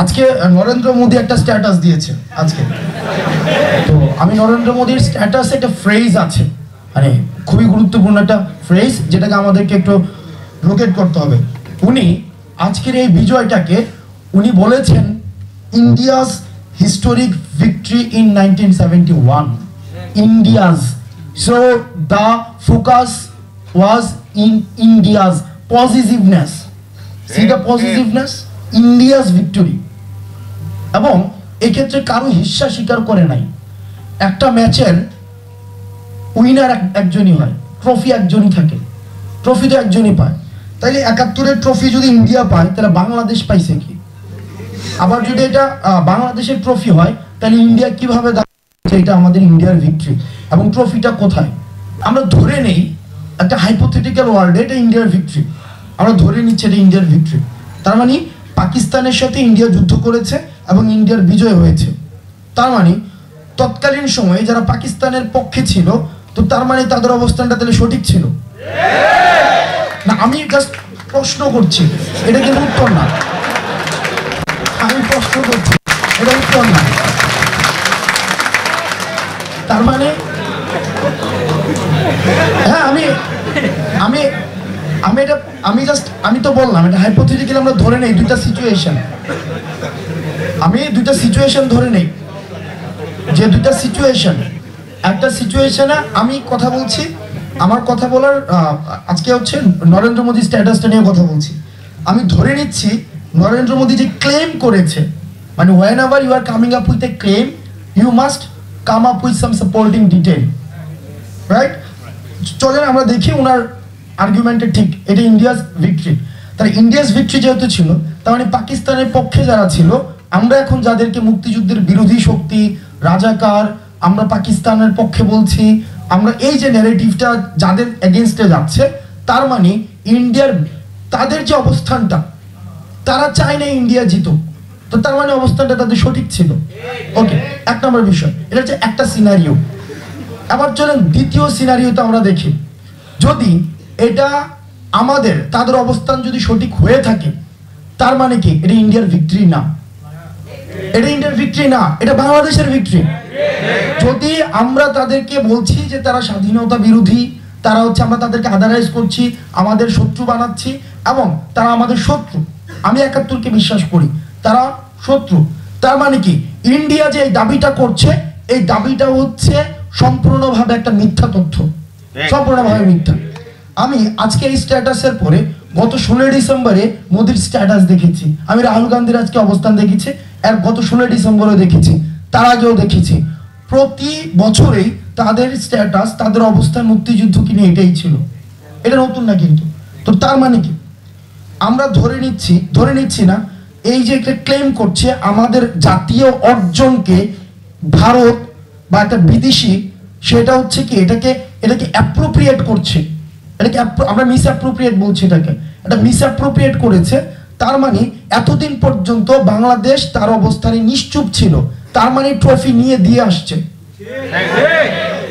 আজকে নরেন্দ্র মোদী একটা স্ট্যাটাস দিয়েছে আজকে। তো আমি নরেন্দ্র মোদীর স্ট্যাটাসে একটা ফ্রেজ আছে, মানে খুবই গুরুত্বপূর্ণ একটা ফ্রেজ, যেটাকে আমাদেরকে একটু লোকেট করতে হবে। উনি আজকের এই বিজয়টাকে উনি বলেছেন India's historic victory in 1971। India's, so the focus was in India's positiveness. C the positiveness, India's victory. এবং এক্ষেত্রে কারো হিস্সা স্বীকার করে নাই। একটা ম্যাচের উইনার একজনই হয়, ট্রফি একজনই থাকে, ট্রফি তো একজনই পায়। তাইলে 71-এর ট্রফি যদি ইন্ডিয়া পায় তাহলে বাংলাদেশ পাইছে কি? আবার যদি এটা বাংলাদেশের ট্রফি হয় তাহলে ইন্ডিয়া কিভাবে দাঁড়াচ্ছে এটা আমাদের ইন্ডিয়ার ভিক্টরি? এবং ট্রফিটা কোথায়? আমরা ধরে নেই একটা হাইপোথেটিক্যাল ওয়ার্ল্ডে এটা ইন্ডিয়ার ভিক্টরি, আমরা ধরে নিচ্ছি এটা ইন্ডিয়ার ভিক্টরি। তার মানে পাকিস্তানের সাথে ইন্ডিয়া যুদ্ধ করেছে এবং ইন্ডিয়ার বিজয় হয়েছে। তার মানে তৎকালীন সময়ে যারা পাকিস্তানের পক্ষে ছিল, তো তার মানে তাদের অবস্থানটা তাহলে সঠিক ছিল না? আমি জাস্ট প্রশ্ন করছি, এটা কিন্তু উত্তর না। আমি প্রশ্ন করছি, এটা উত্তর না। তার মানে হ্যাঁ, আমি আমি আমি এটা আমি তো বললাম এটা হাইপোথেটিক্যাল, আমরা ধরে নেই দুইটা সিচুয়েশন। আমি দুইটা সিচুয়েশন ধরে নেই, যে দুইটা সিচুয়েশন, একটা সিচুয়েশনে আমি কথা বলছি, আমার কথা বলার আজকে হচ্ছে নরেন্দ্র মোদী স্ট্যাটাসটা নিয়ে কথা বলছি। আমি ধরে নিচ্ছি নরেন্দ্র মোদী যে ক্লেম করেছে, মানে whenever you are coming up with a claim, you must come up with some supporting detail, right? চলেন আমরা দেখি ওনার আর্গুমেন্টে ঠিক এটা ইন্ডিয়াস ভিক্টরি। তাহলে ইন্ডিয়াস ভিক্টরি যেহেতু ছিল, তার মানে পাকিস্তানের পক্ষে যারা ছিল, আমরা এখন যাদেরকে মুক্তিযুদ্ধের বিরোধী শক্তি, রাজাকার, আমরা পাকিস্তানের পক্ষে বলছি, আমরা এই যে ন্যারেটিভটা যাদের এগেনস্টে যাচ্ছে, তার মানে ইন্ডিয়ার তাদের যে অবস্থানটা, তারা চায় না ইন্ডিয়া জিতুক, তো তার মানে অবস্থানটা তাদের সঠিক ছিল। ওকে, এক নম্বর বিষয়, এটা হচ্ছে একটা সিনারিও। আবার চলেন দ্বিতীয় সিনারিওতে আমরা দেখি, যদি এটা আমাদের তাদের অবস্থান যদি সঠিক হয়ে থাকে, তার মানে কি এটা ইন্ডিয়ার ভিক্টরি না? এটা ইন্ডিয়ার ভিক্টরি না, এটা বাংলাদেশের ভিক্টরি। যদি আমরা তাদেরকে বলছি যে তারা স্বাধীনতা বিরোধী, তারা হচ্ছে আমরা তাদেরকে আদারাইজ করছি, আমাদের শত্রু বানাচ্ছি, এবং তারা আমাদের শত্রু, আমি 71-কে বিশ্বাস করি তারা শত্রু, তার মানে কি ইন্ডিয়া যে এই দাবিটা করছে, এই দাবিটা হচ্ছে সম্পূর্ণভাবে একটা মিথ্যা তথ্য, সম্পূর্ণভাবে মিথ্যা। আমি আজকে এই স্ট্যাটাসের পরে গত 16 ডিসেম্বরে মোদির স্ট্যাটাস দেখেছি, আমি রাহুল গান্ধীর আজকে অবস্থান দেখেছি, আর গত 16 ডিসেম্বরে দেখেছি, তার আগেও দেখেছি। প্রতি বছরেই তাদের স্ট্যাটাস, তাদের অবস্থান মুক্তিযুদ্ধকে নিয়ে এটাই ছিল, এটা নতুন না কিন্তু। তো তার মানে কি আমরা ধরে নিচ্ছি না, এই যে একটা ক্লেম করছে আমাদের জাতীয় অর্জনকে ভারত বা একটা বিদেশি, সেটা হচ্ছে কি এটাকে অ্যাপ্রোপ্রিয়েট করছে, এটাকে আমরা মিস অ্যাপ্রোপ্রিয়েট বলছি, এটাকে এটা মিস অ্যাপ্রোপ্রিয়েট করেছে। তার মানে এতদিন পর্যন্ত বাংলাদেশ তার অবস্থানে নিশ্চুপ ছিল, তার মানে ট্রফি নিয়ে দিয়ে আসছে,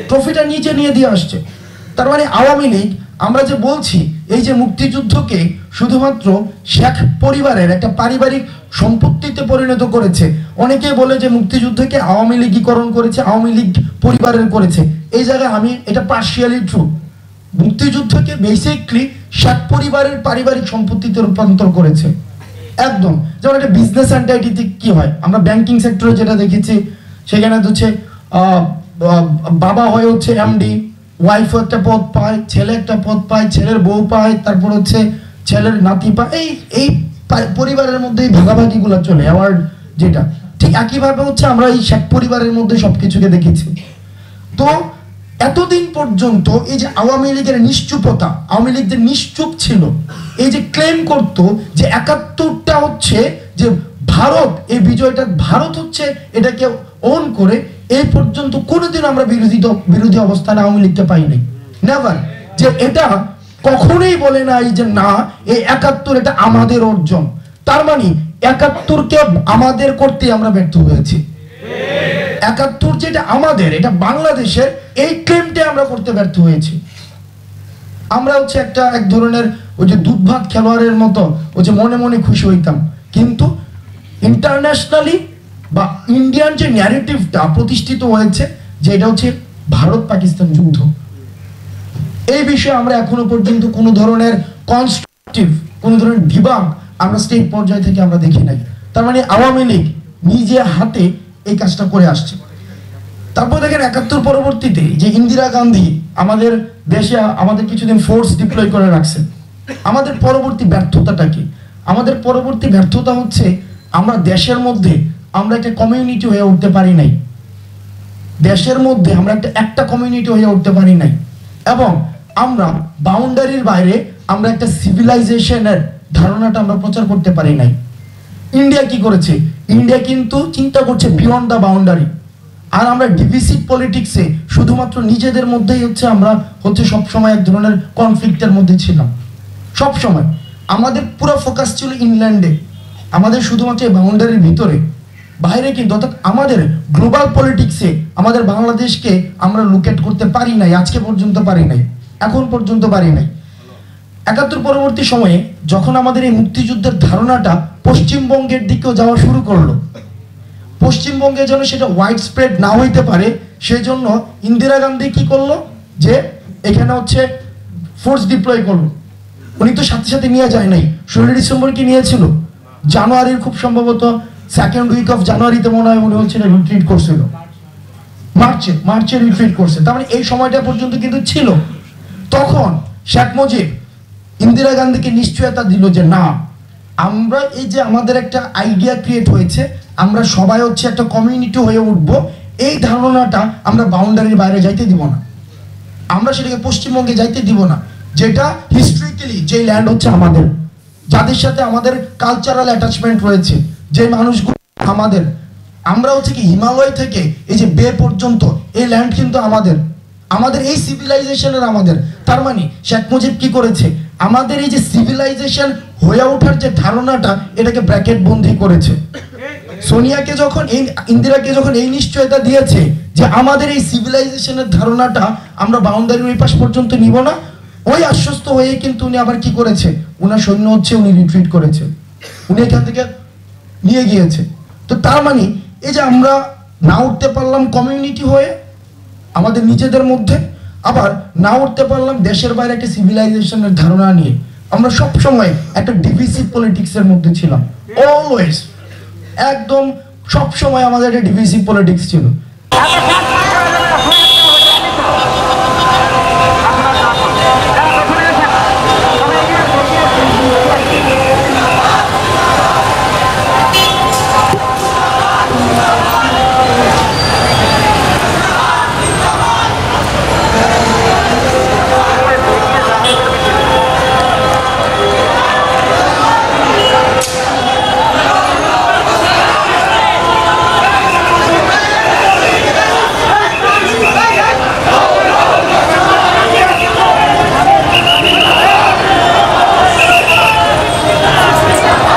ট্রফিটা নিচে নিয়ে দিয়ে আসছে। তার মানে আওয়ামী লীগ, আমরা যে বলছি এই যে মুক্তিযুদ্ধকে শুধুমাত্র শেখ পরিবারের একটা পারিবারিক সম্পত্তিতে পরিণত করেছে, অনেকে বলে যে মুক্তিযুদ্ধকে আওয়ামী লীগীকরণ করেছে, আওয়ামী লীগ পরিবারের করেছে। এই জায়গায় আমি এটা পার্শিয়ালি ট্রু, মুক্তিযুদ্ধকে বেসিকলি শেখ পরিবারের পারিবারিক সম্পত্তিতে রূপান্তর করেছে একদম। যেমন একটা বিজনেস এন্টাইটিতে কি হয়, আমরা ব্যাংকিং সেক্টরে যেটা দেখেছি, সেখানে হচ্ছে বাবা হয়ে হচ্ছে এমডি, ওয়াইফ একটা পদ পায়, ছেলে একটা পদ পায়, ছেলের বউ পায়, তারপর হচ্ছে ছেলের নাতি পায়, এই পরিবারের মধ্যে ভাগাভাগিগুলো চলে, অ্যাওয়ার্ড যেটা। ঠিক একইভাবে হচ্ছে আমরা এই শেখ পরিবারের মধ্যে সবকিছুকে দেখেছি। তো এতদিন পর্যন্ত এই যে আওয়ামী লীগের নিশ্চুপতা, আওয়ামী লীগ যে নিশ্চুপ ছিল, এই যে ক্লেম করতো যে 71টা হচ্ছে যে ভারত, এই বিজয়টা ভারত হচ্ছে এটাকে ওন করে, এই পর্যন্ত কোনোদিন আমরা বিরোধী অবস্থানে আওয়ামী লীগকে পাইনি, নেভার। যে এটা কখনোই বলে নাই যে না এই 71 এটা আমাদের অর্জন, তার মানে 71কে আমাদের করতে আমরা ব্যর্থ হয়েছি। 71 যেটা আমাদের, এটা বাংলাদেশের, এই ক্লেমটা আমরা করতে ব্যর্থ হয়েছি। আমরা হচ্ছে এক ধরনের ওই যে দুধ ভাত খেলোয়াড়ের মতো ওই যে মনে মনে খুশি হইতাম, কিন্তু ইন্টারন্যাশনালি বা ইন্ডিয়ান যে ন্যারেটিভটা প্রতিষ্ঠিত হয়েছে যে এটা হচ্ছে ভারত পাকিস্তান যুদ্ধ, এই বিষয়ে আমরা এখনো পর্যন্ত কোনো ধরনের কনস্ট্রাকটিভ কোনো ধরনের ডিবাঙ্ক আমরা স্টেট পর্যায় থেকে আমরা দেখি নাই। তার মানে আওয়ামী লীগ নিজে হাতে এই কাজটা করে আসছে। তারপর দেখেন ৭১ পরবর্তীতে যে ইন্দিরা গান্ধী আমাদের দেশে আমাদের কিছুদিন ফোর্স ডিপ্লয় করে রাখছে, আমাদের পরবর্তী ব্যর্থতাটা কি? আমাদের পরবর্তী ব্যর্থতা হচ্ছে আমরা দেশের মধ্যে আমরা একটা কমিউনিটি হয়ে উঠতে পারি নাই, দেশের মধ্যে আমরা একটা কমিউনিটি হয়ে উঠতে পারি নাই, এবং আমরা বাউন্ডারির বাইরে আমরা একটা সিভিলাইজেশনের ধারণাটা আমরা প্রচার করতে পারি নাই। ইন্ডিয়া কি করেছে? ইন্ডিয়া কিন্তু চিন্তা করছে বিয়ন্ড দ্য বাউন্ডারি। আর আমরা ডিভিসিভ পলিটিক্সে শুধুমাত্র নিজেদের মধ্যেই আমরা সবসময় এক ধরনের কনফ্লিক্টের মধ্যে ছিলাম। সবসময় আমাদের পুরো ফোকাস ছিল ইনল্যান্ডে, আমাদের শুধুমাত্র বাউন্ডারির ভিতরে, বাইরে কিন্তু অর্থাৎ আমাদের গ্লোবাল পলিটিক্সে আমাদের বাংলাদেশকে আমরা লোকেট করতে পারি নাই, আজকে পর্যন্ত পারি নাই, এখন পর্যন্ত পারি নাই। ৭১ পরবর্তী সময়ে যখন আমাদের এই মুক্তিযুদ্ধের ধারণাটা পশ্চিমবঙ্গের দিকেও যাওয়া শুরু করলো, পশ্চিমবঙ্গে যেন সেটা ওয়াইড স্প্রেড না হইতে পারে সেই জন্য ইন্দিরা গান্ধী কি করলো যে এখানে ফোর্স ডিপ্লয় করলো। উনি তো সাথে সাথে নিয়ে যায় নাই, ১৬ ডিসেম্বর কি নিয়েছিল? জানুয়ারির খুব সম্ভবত সেকেন্ড উইক অফ জানুয়ারিতে মনে হয় উনি রিট্রিট করছিল, মার্চে রিট্রিট করছে। তার মানে এই সময়টা পর্যন্ত কিন্তু ছিল। তখন শেখ মুজিব ইন্দিরা গান্ধীকে নিশ্চয়তা দিল যে না, আমরা এই যে আমাদের একটা আইডিয়া ক্রিয়েট হয়েছে, আমরা সবাই একটা কমিউনিটি হয়ে উঠব, এই ধারণাটা আমরা বাউন্ডারির বাইরে যাইতে দিব না, আমরা সেটাকে পশ্চিমবঙ্গে যাইতে দিব না, যেটা হিস্ট্রিক্যালি যে ল্যান্ড আমাদের, যাদের সাথে আমাদের কালচারাল অ্যাটাচমেন্ট রয়েছে, যে মানুষগুলো আমাদের, আমরা কি হিমালয় থেকে এই যে বে পর্যন্ত এই ল্যান্ড কিন্তু আমাদের, আমাদের এই সিভিলাইজেশনের আমাদের। তার মানে শেখ মুজিব কি করেছে? আমাদের এই যে সিভিলাইজেশন হয়ে ওঠার যে ধারণাটা এটাকে ব্র্যাকেট বন্দি করেছে। সোনিয়াকে যখন ইন্দিরাকে যখন এই নিশ্চয়তা দিয়েছে যে আমাদের এই সিভিলাইজেশনের ধারণাটা আমরা বাউন্ডারির ওই পাশ পর্যন্ত নিব না, ওই আশ্বস্ত হয়ে কিন্তু উনি আবার কি করেছে? উনার সৈন্য উনি রিট্রিট করেছে, উনি এখান থেকে নিয়ে গিয়েছে। তো তার মানে এই যে আমরা না উঠতে পারলাম কমিউনিটি হয়ে আমাদের নিজেদের মধ্যে, আবার না উঠতে পারলাম দেশের বাইরে একটা সিভিলাইজেশনের ধারণা নিয়ে, আমরা সব সময় একটা ডিভিসিভ পলিটিক্সের মধ্যে ছিলাম। অলওয়েজ একদম সব সময় আমাদের একটা ডিভিসিভ পলিটিক্স ছিল।